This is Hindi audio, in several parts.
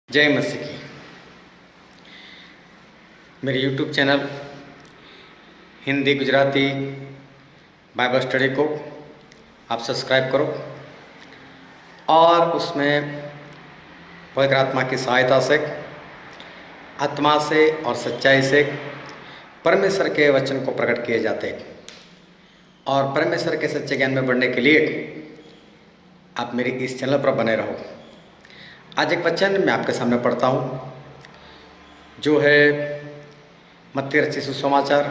जय मसीह की। मेरे YouTube channel Hindi Gujarati Bible study को आप सब्सक्राइब करो और उसमें पवित्र आत्मा की सहायता से, आत्मा से और सच्चाई से परमेश्वर के वचन को प्रकट किए जाते हैं। और परमेश्वर के सच्चे ज्ञान में बढ़ने के लिए आप मेरे इस चैनल पर बने रहो। आज एक वचन मैं आपके सामने पढ़ता हूँ जो है मत्ती रचित सुसमाचार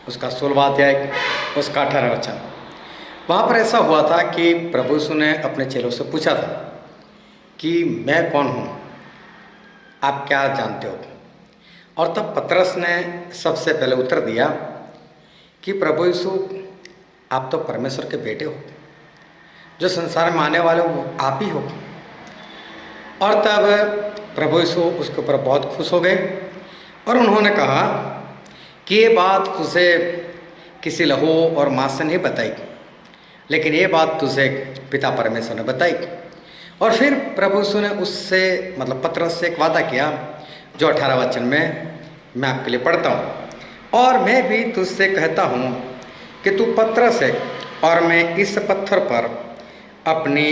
उसका 16वां अध्याय उसका 18 वचन। वहाँ पर ऐसा हुआ था कि प्रभु यीशु ने अपने चेलों से पूछा था कि मैं कौन हूँ, आप क्या जानते हो। और तब पतरस ने सबसे पहले उत्तर दिया कि प्रभु यीशु, आप तो परमेश्वर के बेटे हो, जो संसार में आने वाले वो आप ही हो। और तब प्रभु यीशु उसके ऊपर बहुत खुश हो गए और उन्होंने कहा कि ये बात तुझे किसी लहू और मांस से नहीं बताई, लेकिन ये बात तुझे पिता परमेश्वर ने बताई। और फिर प्रभु यीशु ने उससे मतलब पतरस से एक वादा किया जो 18 वचन में मैं आपके लिए पढ़ता हूँ। और मैं भी तुझसे कहता हूँ कि तू पतरस है और मैं इस पत्थर पर अपनी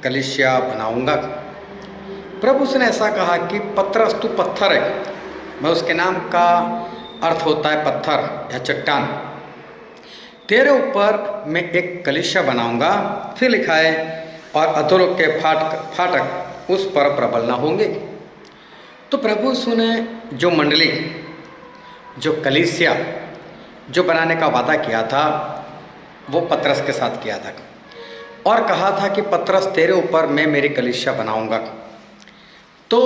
कलीसिया बनाऊंगा। प्रभु उसने ऐसा कहा कि पतरस तू पत्थर है। मैं उसके नाम का अर्थ होता है पत्थर या चट्टान। तेरे ऊपर मैं एक कलीसिया बनाऊंगा। फिर लिखा है और अधोलोक के फाटक उस पर प्रबल न होंगे। तो प्रभु यीशु ने जो मंडली, जो कलीसिया जो बनाने का वादा किया था वो पतरस के साथ किया था और कहा था कि पतरस तेरे ऊपर मैं मेरी कलीसिया बनाऊंगा। तो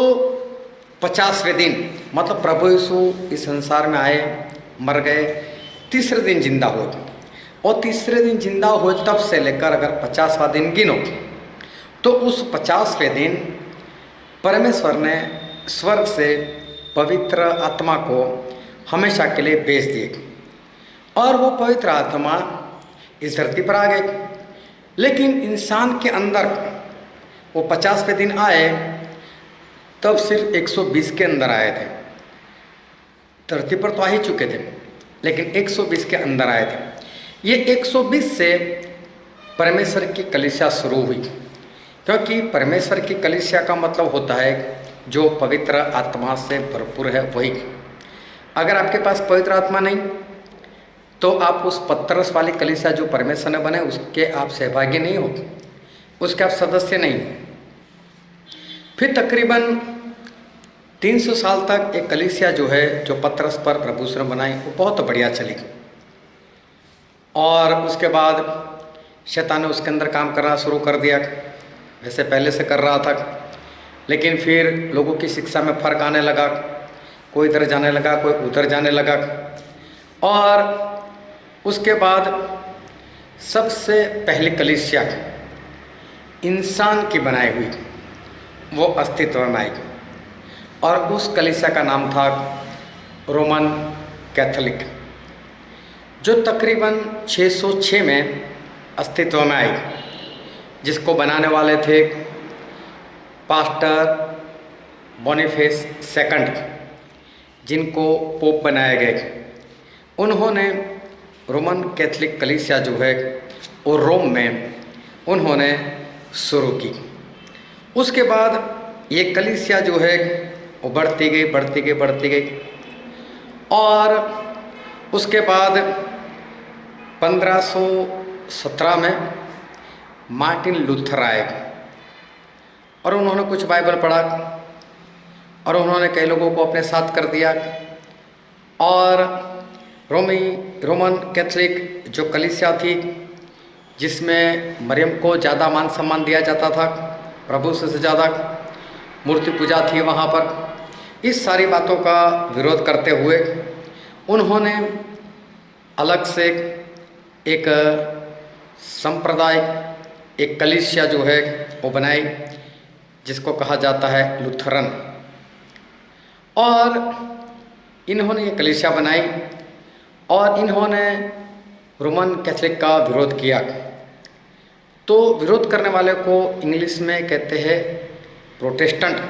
50वें दिन मतलब प्रभु यीशु इस संसार में आए, मर गए, तीसरे दिन जिंदा हुए और तीसरे दिन जिंदा हुए तब से लेकर अगर 50वां दिन गिनो तो उस 50वें दिन परमेश्वर ने स्वर्ग से पवित्र आत्मा को हमेशा के लिए भेज दिए और वो पवित्र आत्मा इस धरती पर आ गई। लेकिन इंसान के अंदर वो 50वें दिन आए तब सिर्फ 120 के अंदर आए थे। धरती पर तो आ ही चुके थे लेकिन 120 के अंदर आए थे। ये 120 से परमेश्वर की कलीसिया शुरू हुई, क्योंकि परमेश्वर की कलीसिया का मतलब होता है जो पवित्र आत्मा से भरपूर है वही। अगर आपके पास पवित्र आत्मा नहीं तो आप उस पतरस वाली कलीसिया जो परमेश्वर ने बनाई उसके आप सहभागी नहीं हो, उसके आप सदस्य नहीं हो। फिर तकरीबन 300 साल तक एक कलीसिया जो है जो पतरस पर प्रभु यीशु ने बनाई वो बहुत बढ़िया चली और उसके बाद शैतान ने उसके अंदर काम करना शुरू कर दिया। वैसे पहले से कर रहा था लेकिन फिर लोगों की शिक्षा में फ़र्क आने लगा, कोई इधर जाने लगा, कोई उधर जाने लगा। और उसके बाद सबसे पहली कलीसिया इंसान की बनाई हुई वो अस्तित्व में आई और उस कलीसिया का नाम था रोमन कैथोलिक, जो तकरीबन 606 में अस्तित्व में आई, जिसको बनाने वाले थे पास्टर बोनीफेस सेकंड, जिनको पोप बनाए गए। उन्होंने रोमन कैथोलिक कलीसिया जो है वो रोम में उन्होंने शुरू की। उसके बाद ये कलीसिया जो है वो बढ़ती गई और उसके बाद 1517 में मार्टिन लूथर आए और उन्होंने कुछ बाइबल पढ़ा और उन्होंने कई लोगों को अपने साथ कर दिया। और रोमन कैथोलिक जो कलीसिया थी जिसमें मरियम को ज़्यादा मान सम्मान दिया जाता था, प्रभु से ज़्यादा मूर्ति पूजा थी वहाँ पर, इस सारी बातों का विरोध करते हुए उन्होंने अलग से एक संप्रदाय, एक कलीसिया जो है वो बनाई जिसको कहा जाता है लूथरन। और इन्होंने ये कलीसिया बनाई और इन्होंने रोमन कैथोलिक का विरोध किया। तो विरोध करने वाले को इंग्लिश में कहते हैं प्रोटेस्टेंट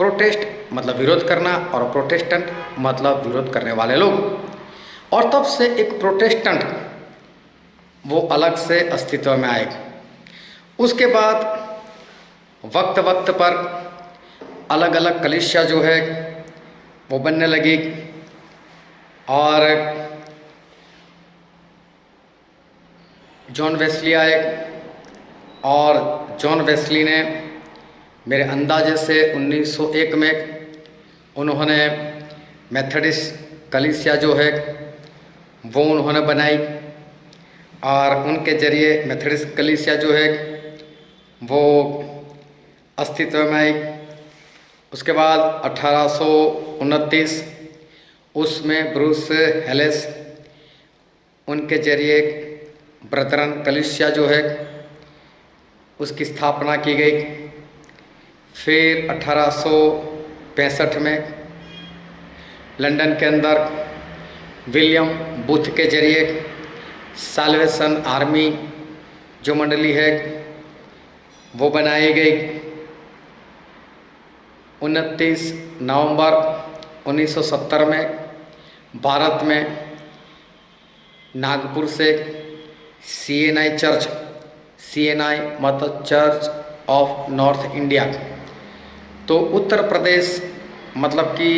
प्रोटेस्ट मतलब विरोध करना और प्रोटेस्टेंट मतलब विरोध करने वाले लोग। और तब से एक प्रोटेस्टेंट वो अलग से अस्तित्व में आए। उसके बाद वक्त वक्त पर अलग अलग कलीसिया जो है वो बनने लगी और जॉन वेस्ली आए और जॉन वेस्ली ने मेरे अंदाजे से 1901 में उन्होंने मेथोडिस्ट कलीसिया जो है वो उन्होंने बनाई और उनके ज़रिए मेथोडिस्ट कलीसिया जो है वो अस्तित्व में आई। उसके बाद 1829 उसमें ब्रूस हेलेस उनके ज़रिए ब्रदरन कलीसिया जो है उसकी स्थापना की गई। फिर 1865 में लंदन के अंदर विलियम बूथ के ज़रिए साल्वेशन आर्मी जो मंडली है वो बनाई गई। 29 नवंबर 1970 में भारत में नागपुर से CNI चर्च, CNI मतलब चर्च ऑफ नॉर्थ इंडिया, तो उत्तर प्रदेश मतलब कि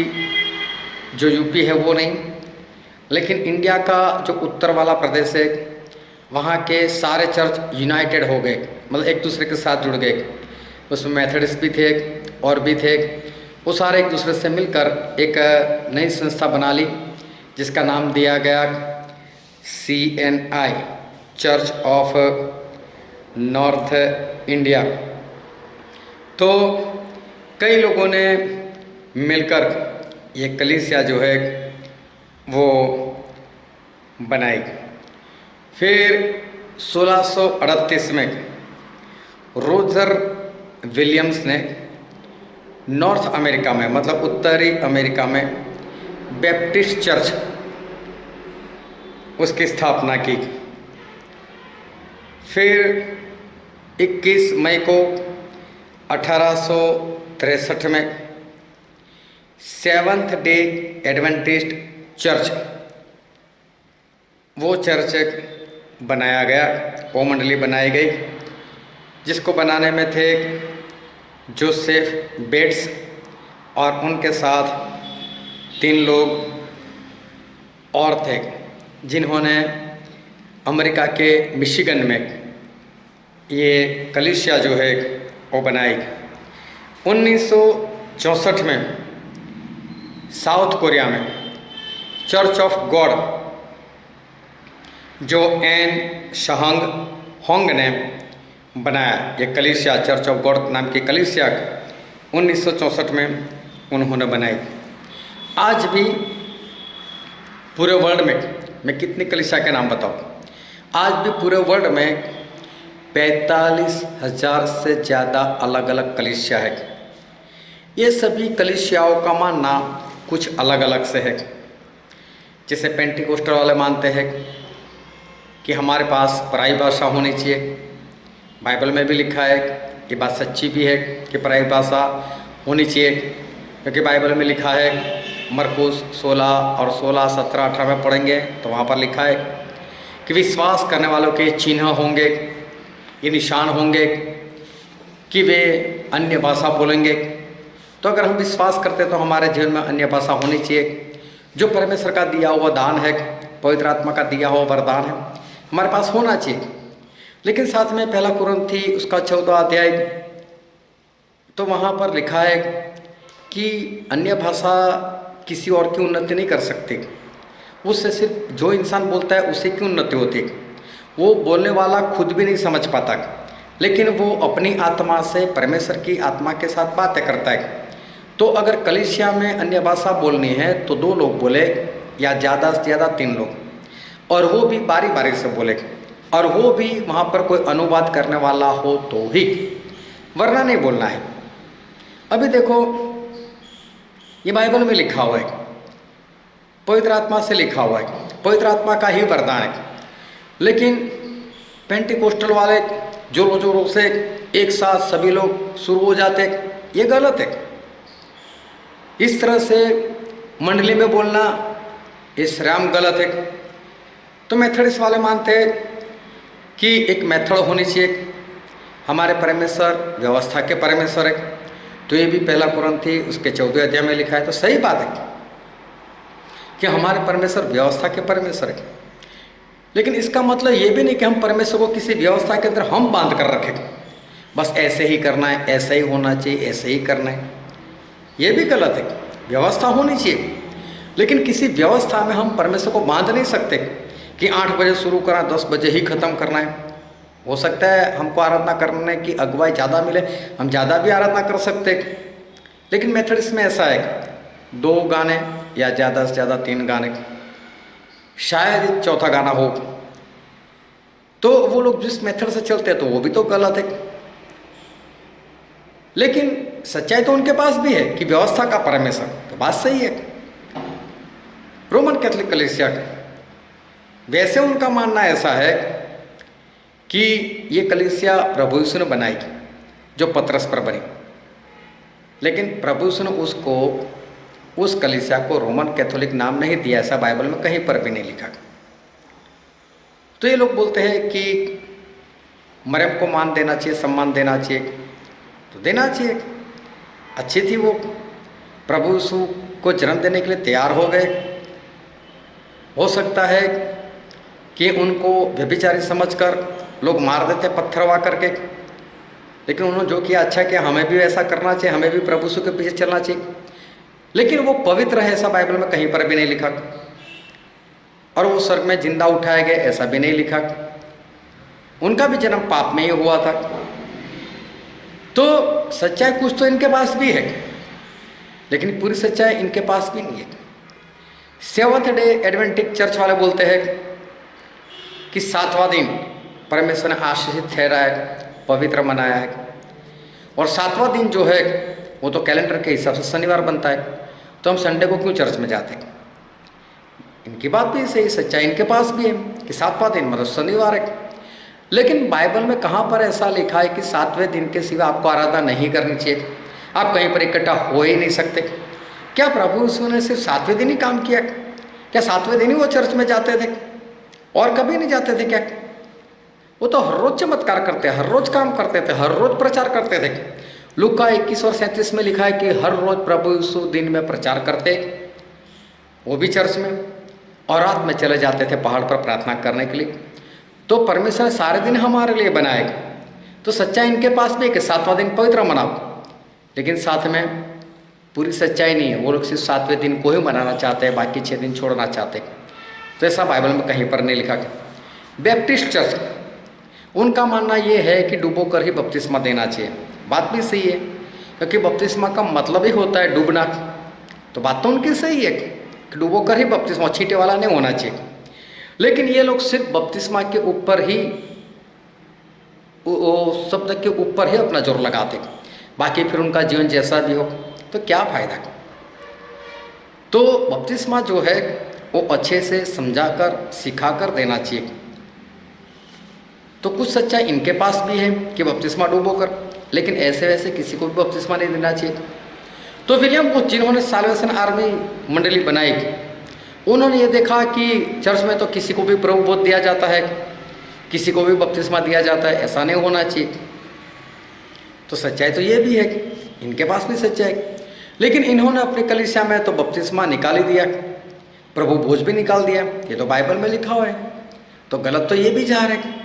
जो यूपी है वो नहीं, लेकिन इंडिया का जो उत्तर वाला प्रदेश है वहाँ के सारे चर्च यूनाइटेड हो गए, मतलब एक दूसरे के साथ जुड़ गए। उसमें मेथोडिस्ट भी थे और भी थे, वो सारे एक दूसरे से मिलकर एक नई संस्था बना ली जिसका नाम दिया गया CNI church of north India. तो कई लोगों ने मिलकर ये कलीसिया जो है वो बनाई। फिर 1638 में रोजर विलियम्स ने नॉर्थ अमेरिका में मतलब उत्तरी अमेरिका में बैप्टिस्ट चर्च उसकी स्थापना की। फिर 21 मई को 1863 में सेवंथ डे एडवेंटिस्ट चर्च वो चर्च बनाया गया, वो मंडली बनाई गई जिसको बनाने में थे जोसेफ बेट्स और उनके साथ 3 लोग और थे जिन्होंने अमेरिका के मिशिगन में ये कलीसिया जो है वो बनाई। 1964 में साउथ कोरिया में चर्च ऑफ गॉड जो एन शहंग होंग ने बनाया, ये कलीसिया चर्च ऑफ गॉड नाम की कलीसिया 1964 में उन्होंने बनाई। आज भी पूरे वर्ल्ड में मैं कितनी कलीसिया के नाम बताऊं, आज भी पूरे वर्ल्ड में 45,000 से ज़्यादा अलग अलग कलीसिया है। ये सभी कलीसियाओं का मानना कुछ अलग अलग से है। जैसे पेंटिकोस्टल वाले मानते हैं कि हमारे पास पराई भाषा होनी चाहिए, बाइबल में भी लिखा है, ये बात सच्ची भी है कि पराई भाषा होनी चाहिए, क्योंकि बाइबल में लिखा है मरकुस 16 और 16, 17, 18 में पढ़ेंगे तो वहाँ पर लिखा है कि विश्वास करने वालों के चिन्ह होंगे, ये निशान होंगे कि वे अन्य भाषा बोलेंगे। तो अगर हम विश्वास करते तो हमारे जीवन में अन्य भाषा होनी चाहिए, जो परमेश्वर का दिया हुआ दान है, पवित्र आत्मा का दिया हुआ वरदान है, हमारे पास होना चाहिए। लेकिन साथ में पहला कुरिन्थी उसका 14 अध्याय तो वहाँ पर लिखा है कि अन्य भाषा किसी और की उन्नति नहीं कर सकती, उससे सिर्फ जो इंसान बोलता है उसी की उन्नति होती है। वो बोलने वाला खुद भी नहीं समझ पाता, लेकिन वो अपनी आत्मा से परमेश्वर की आत्मा के साथ बातें करता है। तो अगर कलीसिया में अन्य भाषा बोलनी है तो 2 लोग बोले या ज़्यादा से ज़्यादा 3 लोग, और वो भी बारी बारी से बोले, और वो भी वहाँ पर कोई अनुवाद करने वाला हो तो ही, वरना नहीं बोलना है। अभी देखो ये बाइबल में लिखा हुआ है, पवित्र आत्मा से लिखा हुआ है, पवित्र आत्मा का ही वरदान है। लेकिन पेंटिकोस्टल वाले जोरों जोरों से एक साथ सभी लोग शुरू हो जाते, ये गलत है। इस तरह से मंडली में बोलना ये श्रेयाम गलत है। तो मेथडिस्ट वाले मानते हैं कि एक मेथड होनी चाहिए। हमारे परमेश्वर व्यवस्था के परमेश्वर है, तो ये भी पहला कुरिन्थी उसके 14वें अध्याय में लिखा है। तो सही बात है कि हमारे परमेश्वर व्यवस्था के परमेश्वर है, लेकिन इसका मतलब ये भी नहीं कि हम परमेश्वर को किसी व्यवस्था के अंदर हम बांध कर रखें, बस ऐसे ही करना है, ऐसे ही होना चाहिए, ऐसे ही करना है। ये भी गलत है। व्यवस्था होनी चाहिए, लेकिन किसी व्यवस्था में हम परमेश्वर को बांध नहीं सकते कि 8 बजे शुरू करना, 10 बजे ही खत्म करना है। हो सकता है हमको आराधना करने की अगुवाई ज़्यादा मिले, हम ज़्यादा भी आराधना कर सकते, लेकिन मेथडिस्ट में ऐसा है 2 गाने या ज़्यादा से ज़्यादा 3 गाने, शायद चौथा गाना हो। तो वो लोग जिस मेथड से चलते हैं तो वो भी तो गलत है। लेकिन सच्चाई तो उनके पास भी है कि व्यवस्था का परमेश्वर, तो बात सही है। रोमन कैथोलिक कलीसिया वैसे उनका मानना ऐसा है कि ये कलीसिया प्रभु यीशु ने बनाई, जो पतरस पर बनी, लेकिन प्रभु यीशु ने उसको, उस कलीसिया को रोमन कैथोलिक नाम नहीं दिया, ऐसा बाइबल में कहीं पर भी नहीं लिखा। तो ये लोग बोलते हैं कि मरियम को मान देना चाहिए, सम्मान देना चाहिए, तो देना चाहिए। अच्छी थी वो, प्रभु यीशु को जन्म देने के लिए तैयार हो गए। हो सकता है कि उनको व्यभिचारी समझकर लोग मार देते पत्थरवा करके, लेकिन उन्होंने जो किया अच्छा किया। हमें भी ऐसा करना चाहिए, हमें भी प्रभु यीशु के पीछे चलना चाहिए, लेकिन वो पवित्र है ऐसा बाइबल में कहीं पर भी नहीं लिखा। और वो स्वर्ग में जिंदा उठाए गए ऐसा भी नहीं लिखा। उनका भी जन्म पाप में ही हुआ था। तो सच्चाई कुछ तो इनके पास भी है, लेकिन पूरी सच्चाई इनके पास भी नहीं है। सेवंथ डे एडवेंटिस्ट चर्च वाले बोलते हैं कि 7वां दिन परमेश्वर ने आशीषित ठहराया है, पवित्र मनाया है, और 7वां दिन जो है वो तो कैलेंडर के हिसाब से शनिवार बनता है, तो हम संडे को क्यों चर्च में जाते हैं। इनकी बात भी सही, सच्चाई इनके पास भी है कि 7वां दिन मतलब शनिवार है। लेकिन बाइबल में कहाँ पर ऐसा लिखा है कि 7वें दिन के सिवा आपको आराधना नहीं करनी चाहिए, आप कहीं पर इकट्ठा हो ही नहीं सकते। क्या प्रभु यीशु ने सिर्फ 7वें दिन ही काम किया? क्या 7वें दिन ही वो चर्च में जाते थे और कभी नहीं जाते थे क्या? वो तो हर रोज चमत्कार करते, हर रोज काम करते थे, हर रोज प्रचार करते थे। लूका 21:37 में लिखा है कि हर रोज प्रभु यीशु दिन में प्रचार करते, वो भी चर्च में, और रात में चले जाते थे पहाड़ पर प्रार्थना करने के लिए। तो परमेश्वर ने सारे दिन हमारे लिए बनाए। तो सच्चाई इनके पास भी है कि 7वां दिन पवित्र मनाओ, लेकिन साथ में पूरी सच्चाई नहीं है। वो लोग सिर्फ 7वें दिन को ही मनाना चाहते हैं, बाकी 6 दिन छोड़ना चाहते हैं। तो ऐसा बाइबल में कहीं पर नहीं लिखा। बैप्टिस्ट चर्च उनका मानना ये है कि डूबो कर ही बपतिस्मा देना चाहिए। बात भी सही है, क्योंकि बपतिस्मा का मतलब ही होता है डूबना। तो बात तो उनकी सही है कि डूबो कर ही बपतिस्मा, छींटे वाला नहीं होना चाहिए। लेकिन ये लोग सिर्फ बपतिस्मा के ऊपर ही, वो शब्द के ऊपर ही अपना जोर लगाते, बाकी फिर उनका जीवन जैसा भी हो तो क्या फायदा। तो बपतिस्मा जो है वो अच्छे से समझाकर सिखाकर देना चाहिए। तो कुछ सच्चाई इनके पास भी है कि बपतिस्मा डूबो कर, लेकिन ऐसे वैसे किसी को भी बपतिस्मा नहीं देना चाहिए। तो विलियम बुश जिन्होंने साल्वेशन आर्मी मंडली बनाई, उन्होंने ये देखा कि चर्च में तो किसी को भी प्रभु बोध दिया जाता है, किसी को भी बपतिस्मा दिया जाता है, ऐसा नहीं होना चाहिए। तो सच्चाई तो ये भी है, इनके पास भी सच्चाई, लेकिन इन्होंने अपनी कलीसिया में तो बपतिस्मा निकाल ही दिया, प्रभु भोज भी निकाल दिया। ये तो बाइबल में लिखा हुआ है, तो गलत तो ये भी जा रहा है।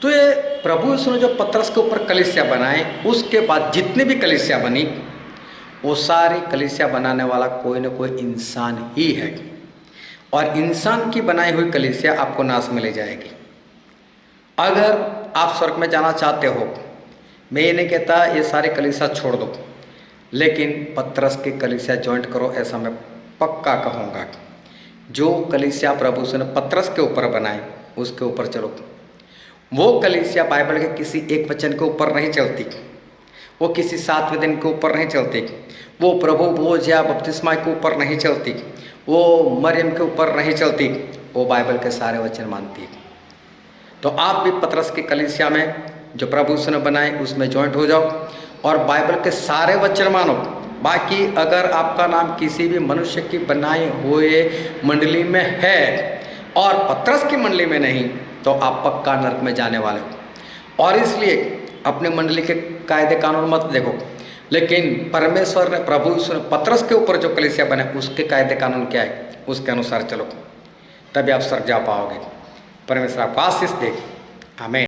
तो ये प्रभु यीशु ने जो पतरस के ऊपर कलीसिया बनाए, उसके बाद जितनी भी कलीसिया बनी, वो सारी कलीसिया बनाने वाला कोई ना कोई इंसान ही है, और इंसान की बनाई हुई कलीसिया आपको नाश में ले जाएगी। अगर आप स्वर्ग में जाना चाहते हो, मैं ये नहीं कहता ये सारी कलीसिया छोड़ दो, लेकिन पतरस की कलीसिया ज्वाइंट करो, ऐसा मैं पक्का कहूँगा। जो कलीसिया प्रभु यीशु ने पतरस के ऊपर बनाए उसके ऊपर चलो। वो कलीसिया बाइबल के किसी एक वचन के ऊपर नहीं चलती, वो किसी 7वें दिन के ऊपर नहीं चलती, वो प्रभु भोज या बपतिस्मा के ऊपर नहीं चलती, वो मरियम के ऊपर नहीं चलती, वो बाइबल के सारे वचन मानती है। तो आप भी पतरस की कलीसिया में जो प्रभु यीशु ने बनाए उसमें ज्वाइंट हो जाओ, और बाइबल के सारे वचन मानो। बाकी अगर आपका नाम किसी भी मनुष्य की बनाई हुए मंडली में है और पतरस की मंडली में नहीं, तो आप पक्का नरक में जाने वाले हो। और इसलिए अपने मंडली के कायदे कानून मत देखो, लेकिन परमेश्वर ने, प्रभु यीशु ने पतरस के ऊपर जो कलीसिया बने उसके कायदे कानून क्या है, उसके अनुसार चलो, तभी आप स्वर्ग जा पाओगे। परमेश्वर आपको आशीष दे। आमीन।